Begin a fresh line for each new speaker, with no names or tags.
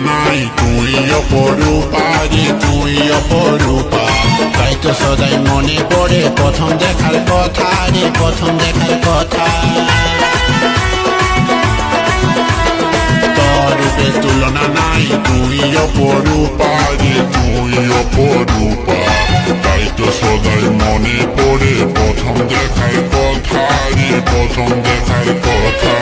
নাই, তুই অপরূপা রে, তুই অপরূপা। তাই তো সদাই মনে পড়ে প্রথম দেখার কথা রে, প্রথম দেখার কথা। তোর রূপে তুলনা নাই, তুই অপরূপা রে, তুই অপরূপা। তাই তো সদাই মনে পড়ে প্রথম দেখার কথা রে, প্রথম দেখার কথা।